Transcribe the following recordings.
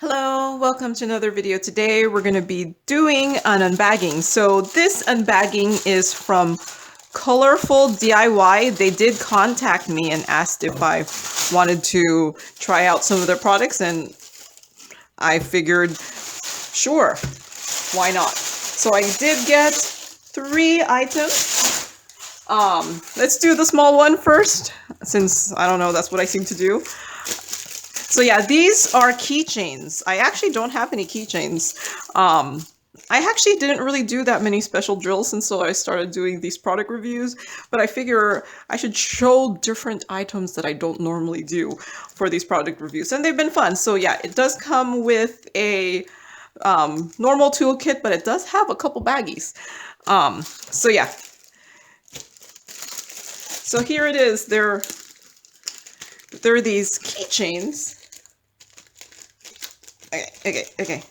Hello, welcome to another video. Today we're going to be doing an unbagging. So this unbagging is from Colorful DIY. They did contact me and asked if I wanted to try out some of their products, and I figured, sure, why not? So I did get 3 items. Let's do the small one first, since I don't know, that's what I seem to do. So yeah, these are keychains. I actually don't have any keychains. I actually didn't really do that many special drills until I started doing these product reviews, but I figure I should show different items that I don't normally do for these product reviews, and they've been fun. So yeah, it does come with a normal toolkit, but it does have a couple baggies. So yeah. So here it is. They're these keychains. Okay.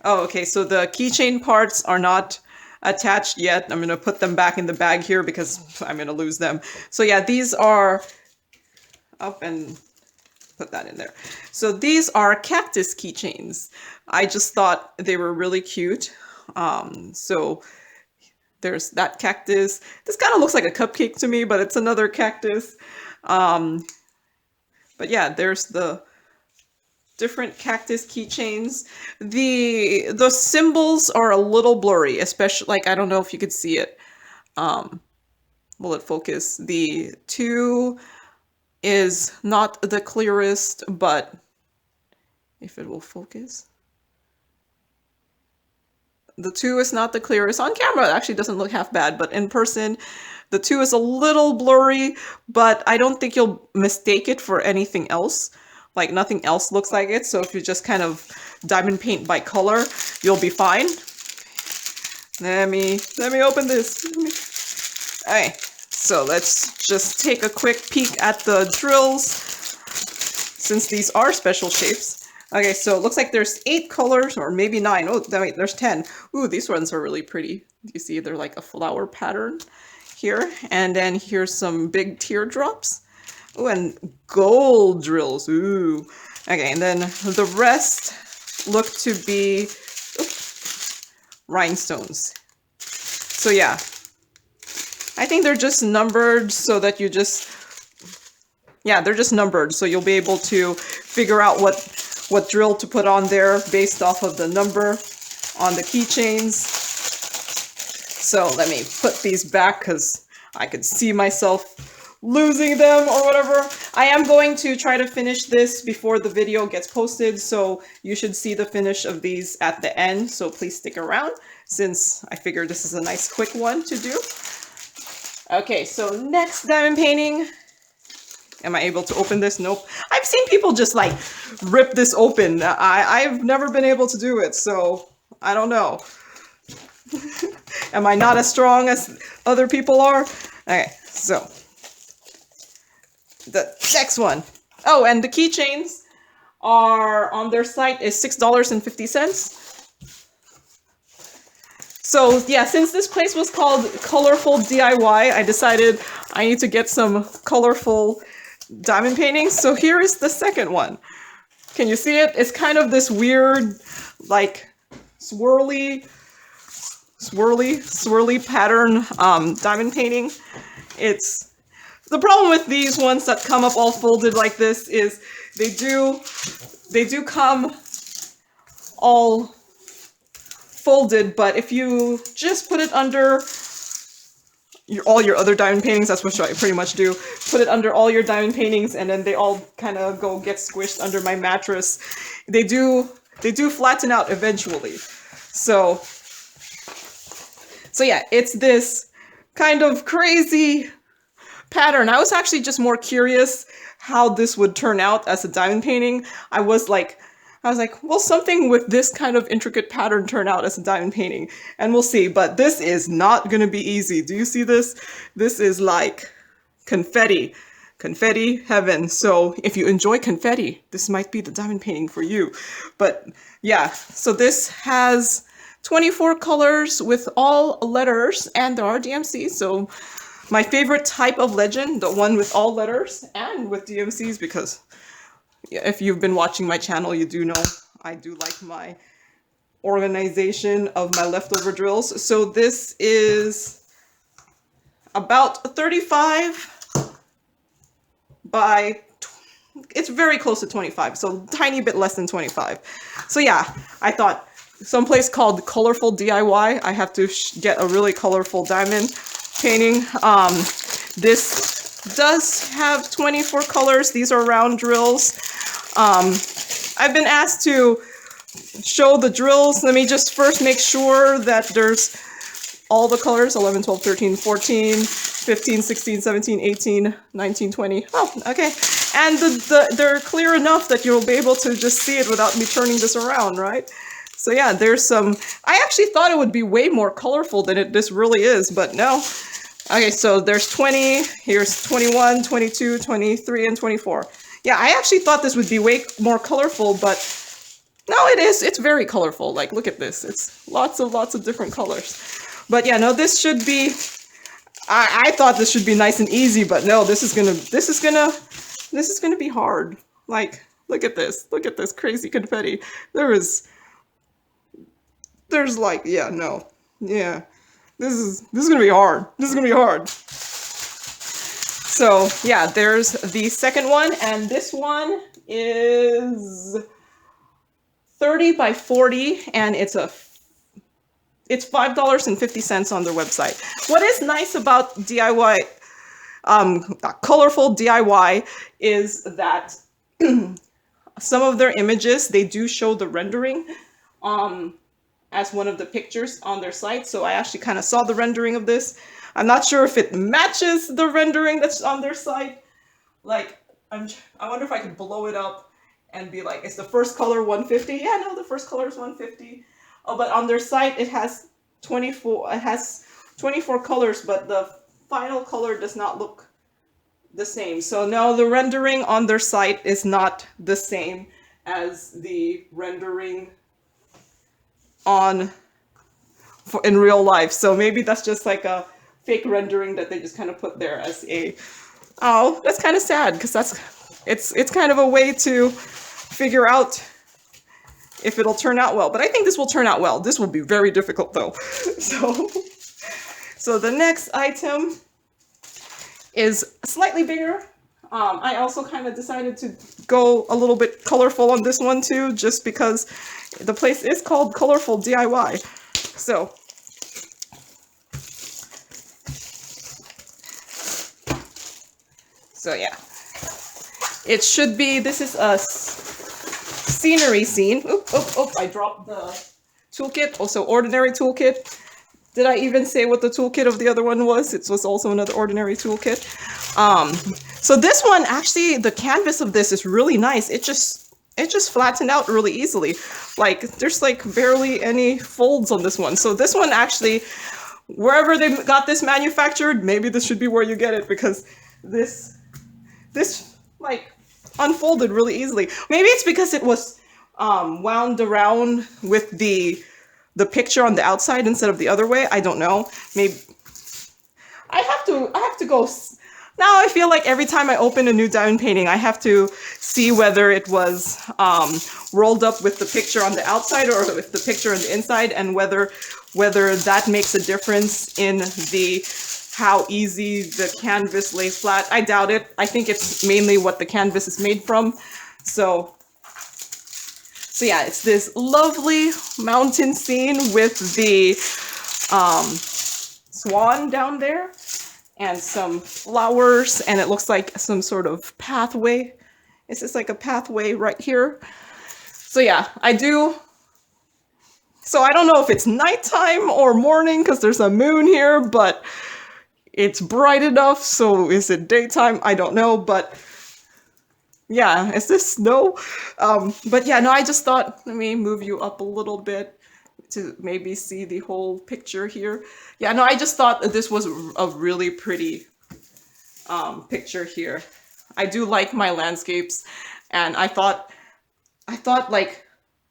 Oh, okay. So the keychain parts are not attached yet. I'm going to put them back in the bag here because I'm going to lose them. So yeah, these are up and put that in there. So these are cactus keychains. I just thought they were really cute. So there's that cactus. This kind of looks like a cupcake to me, but it's another cactus. But yeah, there's the different cactus keychains. The symbols are a little blurry, especially, like, I don't know if you could see it. Will it focus? The 2 is not the clearest, but if it will focus. The 2 is not the clearest. On camera, it actually doesn't look half bad, but in person, the 2 is a little blurry, but I don't think you'll mistake it for anything else. Like, nothing else looks like it, so if you just kind of diamond paint by color, you'll be fine. Let me open this. Alright, so let's just take a quick peek at the drills, since these are special shapes. Okay, so it looks like there's 8 colors, or maybe 9. Oh, wait, there's 10. Ooh, these ones are really pretty. You see, they're like a flower pattern here. And then here's some big teardrops. Ooh, and gold drills. Ooh. Okay, and then the rest look to be rhinestones. So yeah, I think they're just numbered so that you just... Yeah, they're just numbered, so you'll be able to figure out what drill to put on there based off of the number on the keychains. So let me put these back because I could see myself losing them or whatever. I am going to try to finish this before the video gets posted, so you should see the finish of these at the end, so please stick around since I figured this is a nice quick one to do. Okay, so next diamond painting. Am I able to open this? Nope. I've seen people just like rip this open. I've never been able to do it, so I don't know. Am I not as strong as other people are? Okay, so the next one. Oh, and the keychains are on their site is $6.50. So yeah, since this place was called Colorful DIY, I decided I need to get some colorful diamond paintings. So here is the second one. Can you see it? It's kind of this weird, like, swirly pattern diamond painting. It's the problem with these ones that come up all folded like this is they do come all folded, but if you just put it under all your other diamond paintings, that's what I pretty much do. Put it under all your diamond paintings, and then they all kind of get squished under my mattress. They do flatten out eventually. So yeah, it's this kind of crazy pattern. I was actually just more curious how this would turn out as a diamond painting. I was like, will something with this kind of intricate pattern turn out as a diamond painting? And we'll see, but this is not going to be easy. Do you see this? This is like confetti heaven. So if you enjoy confetti, this might be the diamond painting for you. But yeah, so this has 24 colors with all letters, and there are DMCs. So my favorite type of legend, the one with all letters and with DMCs, because if you've been watching my channel, you do know I do like my organization of my leftover drills. So this is about 35 by, it's very close to 25, so tiny bit less than 25. So yeah, I thought someplace called Colorful DIY, I have to get a really colorful diamond painting. This does have 24 colors. These are round drills. I've been asked to show the drills. Let me just first make sure that there's all the colors: 11, 12, 13, 14, 15, 16, 17, 18, 19, 20. Oh, okay. And they're clear enough that you'll be able to just see it without me turning this around, right? So yeah, there's some, I actually thought it would be way more colorful than this really is, but no. Okay, so there's 20, here's 21, 22, 23, and 24. Yeah, I actually thought this would be way more colorful, but no, it is. It's very colorful. Like, look at this. It's lots of different colors. But yeah, no, this should be, I thought this should be nice and easy, but no, this is gonna be hard. Like, look at this crazy confetti. There's like, yeah, no, yeah, this is gonna be hard. This is gonna be hard. So yeah, there's the second one, and this one is 30 by 40, and it's $5.50 on their website. What is nice about DIY, Colorful DIY, is that some of their images, they do show the rendering as one of the pictures on their site. So I actually kind of saw the rendering of this. I'm not sure if it matches the rendering that's on their site. Like, I wonder if I could blow it up and be like, is the first color 150? Yeah, no, the first color is 150. Oh, but on their site it has 24. It has 24 colors, but the final color does not look the same. So no, the rendering on their site is not the same as the rendering in real life. So maybe that's just like a fake rendering that they just kind of put there as a, oh, that's kind of sad, because it's kind of a way to figure out if it'll turn out well. But I think this will turn out well. This will be very difficult though. So the next item is slightly bigger. I also kind of decided to go a little bit colorful on this one too, just because the place is called Colorful DIY. So yeah, it should be, this is a scenery scene. Oop, I dropped the toolkit. Also ordinary toolkit. Did I even say what the toolkit of the other one was? It was also another ordinary toolkit. So this one, actually, the canvas of this is really nice. It just flattened out really easily. Like, there's like barely any folds on this one. So this one actually, wherever they got this manufactured, maybe this should be where you get it, because this like unfolded really easily. Maybe it's because it was wound around with the picture on the outside instead of the other way. I don't know. Maybe I have to go. Now I feel like every time I open a new diamond painting, I have to see whether it was rolled up with the picture on the outside or with the picture on the inside, and whether that makes a difference in how easy the canvas lays flat. I doubt it. I think it's mainly what the canvas is made from. So yeah, it's this lovely mountain scene with the swan down there and some flowers, and it looks like some sort of pathway. It's just like a pathway right here. So yeah, so I don't know if it's nighttime or morning because there's a moon here, but it's bright enough. So is it daytime? I don't know, but yeah, is this snow? But yeah, no, I just thought, let me move you up a little bit to maybe see the whole picture here. Yeah, no, I just thought that this was a really pretty picture here. I do like my landscapes, and I thought like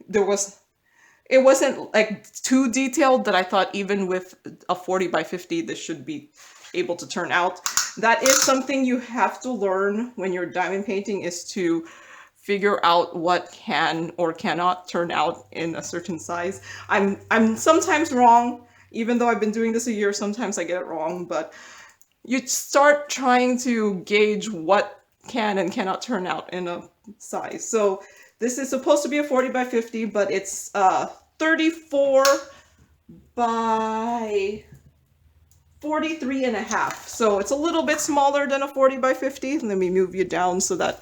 it wasn't like too detailed, that I thought even with a 40 by 50 this should be able to turn out. That is something you have to learn when you're diamond painting, is to figure out what can or cannot turn out in a certain size. I'm sometimes wrong, even though I've been doing this a year, sometimes I get it wrong, but you start trying to gauge what can and cannot turn out in a size. So this is supposed to be a 40 by 50, but it's 34 by 43 and a half. So it's a little bit smaller than a 40 by 50. Let me move you down so that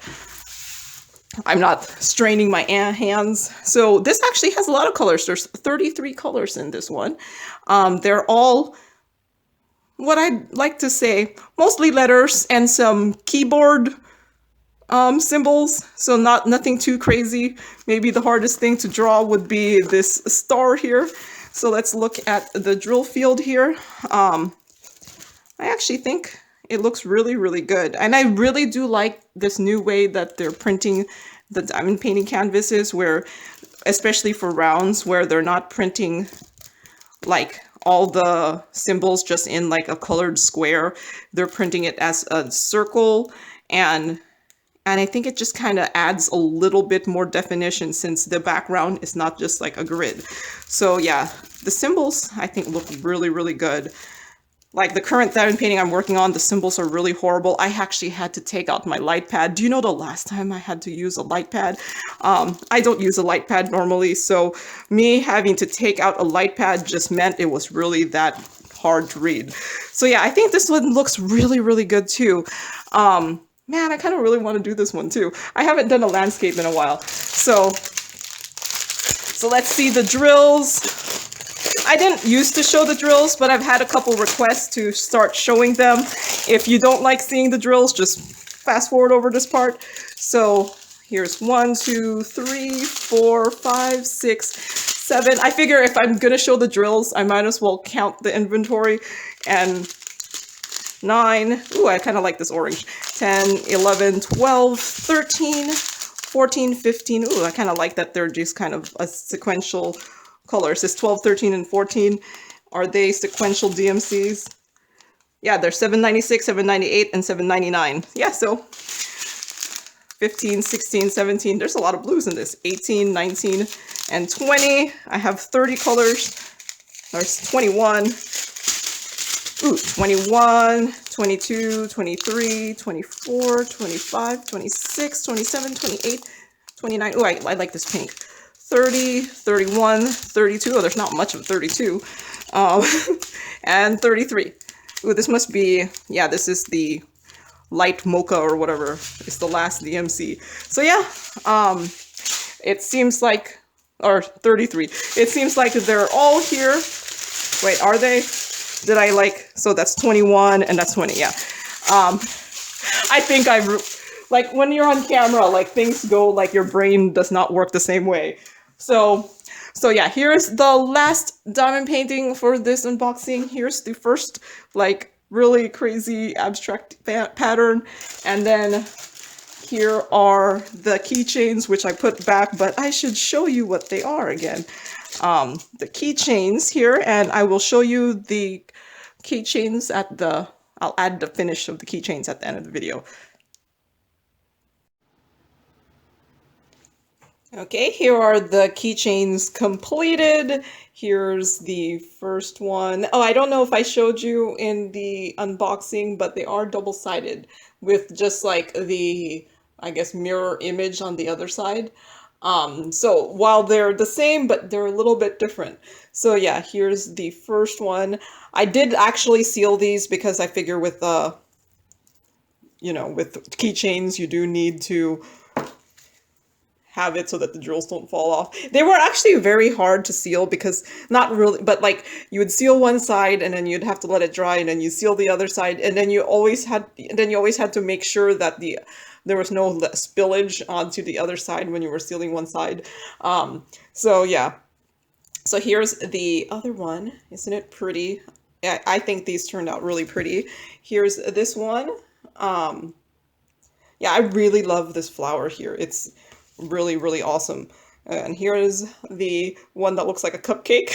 I'm not straining my hands. So this actually has a lot of colors. There's 33 colors in this one. They're all, what I'd like to say, mostly letters and some keyboard symbols. So nothing too crazy. Maybe the hardest thing to draw would be this star here. So let's look at the drill field here. I actually think it looks really, really good. And I really do like this new way that they're printing the diamond painting canvases, where, especially for rounds, where they're not printing like all the symbols just in like a colored square. They're printing it as a circle, and I think it just kind of adds a little bit more definition since the background is not just like a grid. So yeah, the symbols I think look really, really good. Like the current diamond painting I'm working on, the symbols are really horrible. I actually had to take out my light pad. Do you know the last time I had to use a light pad? I don't use a light pad normally, so me having to take out a light pad just meant it was really that hard to read. So yeah, I think this one looks really, really good too. Man, I kind of really want to do this one too. I haven't done a landscape in a while. So let's see the drills. I didn't used to show the drills, but I've had a couple requests to start showing them. If you don't like seeing the drills, just fast forward over this part. So here's 1, 2, 3, 4, 5, 6, 7. I figure if I'm gonna show the drills, I might as well count the inventory. And 9, ooh, I kind of like this orange. 10, 11, 12, 13, 14, 15. Ooh, I kind of like that they're just kind of a sequential colors. Is 12, 13, and 14, are they sequential DMCs? Yeah, they're 796, 798, and 799. Yeah, so 15, 16, 17. There's a lot of blues in this. 18, 19, and 20. I have 30 colors. There's 21. Ooh, 21, 22, 23, 24, 25, 26, 27, 28, 29. Ooh, I like this pink. 30, 31, 32. Oh, there's not much of 32. And 33. Ooh, this must be, yeah, this is the light mocha or whatever. It's the last DMC. So yeah, it seems like, or 33. It seems like they're all here. Wait, are they? Did I like, so that's 21 and that's 20, yeah. I think like when you're on camera, like things go like your brain does not work the same way. So yeah, here's the last diamond painting for this unboxing. Here's the first like really crazy abstract pattern. And then here are the keychains, which I put back, but I should show you what they are again. The keychains here, and I will show you the keychains at the, I'll add the finish of the keychains at the end of the video. Okay, here are the keychains completed. Here's the first one. Oh, I don't know if I showed you in the unboxing, but they are double-sided with just like the, I guess, mirror image on the other side. So while they're the same, but they're a little bit different. So yeah, here's the first one. I did actually seal these because I figure with you know, with keychains, you do need to have it so that the drills don't fall off. They were actually very hard to seal because not really, but like you would seal one side and then you'd have to let it dry and then you seal the other side, and then you always had to make sure that there was no spillage onto the other side when you were sealing one side. So yeah. So here's the other one. Isn't it pretty? I think these turned out really pretty. Here's this one. Yeah, I really love this flower here. It's really, really awesome. And here is the one that looks like a cupcake.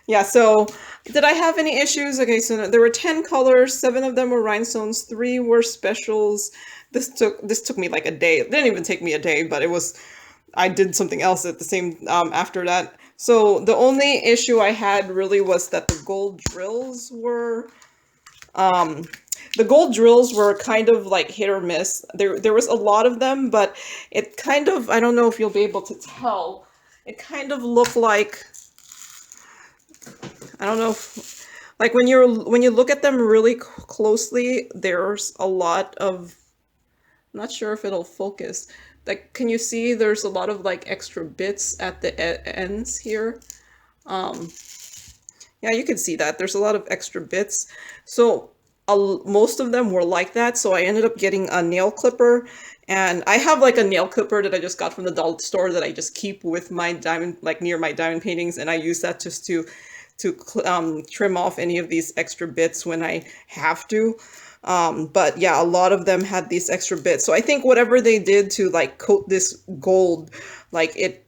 Yeah, so did I have any issues? Okay, so there were 10 colors, 7 of them were rhinestones, 3 were specials. This took me like a day. It didn't even take me a day, but it was I did something else at the same after that. So the only issue I had really was that um the gold drills were kind of like hit or miss. There was a lot of them, but it kind of, I don't know if you'll be able to tell. It kind of looked like, I don't know if, like when you look at them really closely, there's a lot of, I'm not sure if it'll focus. Like, can you see there's a lot of like extra bits at the ends here? Um, yeah, you can see that. There's a lot of extra bits. So most of them were like that. So I ended up getting a nail clipper. And I have like a nail clipper that I just got from the dollar store that I just keep with my diamond, like near my diamond paintings. And I use that just to trim off any of these extra bits when I have to. But yeah, a lot of them had these extra bits. So I think whatever they did to like coat this gold, like it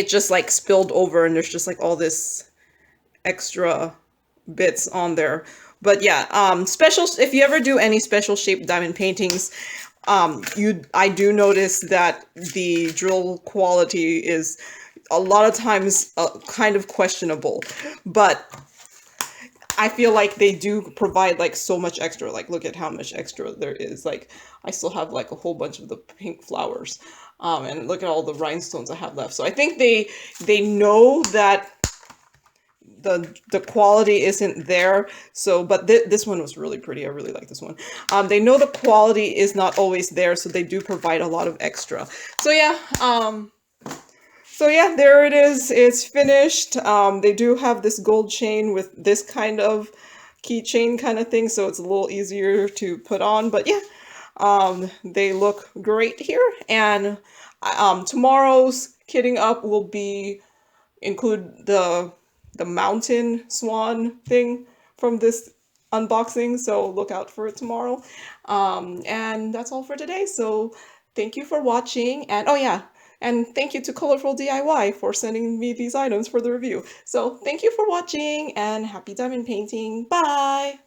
just like spilled over and there's just like all this extra bits on there. But yeah, if you ever do any special shaped diamond paintings, I do notice that the drill quality is a lot of times kind of questionable, but I feel like they do provide like so much extra. Like, look at how much extra there is. Like, I still have like a whole bunch of the pink flowers, and look at all the rhinestones I have left. So I think they know that the quality isn't there. So, but this one was really pretty. I really like this one. They know the quality is not always there, so they do provide a lot of extra. So yeah, there it is. It's finished. They do have this gold chain with this kind of keychain kind of thing, so it's a little easier to put on. But yeah, they look great here. And tomorrow's kitting up will be include the mountain swan thing from this unboxing, so look out for it tomorrow. And that's all for today, so thank you for watching, and oh yeah, and thank you to Colorful DIY for sending me these items for the review. So thank you for watching, and happy diamond painting. Bye!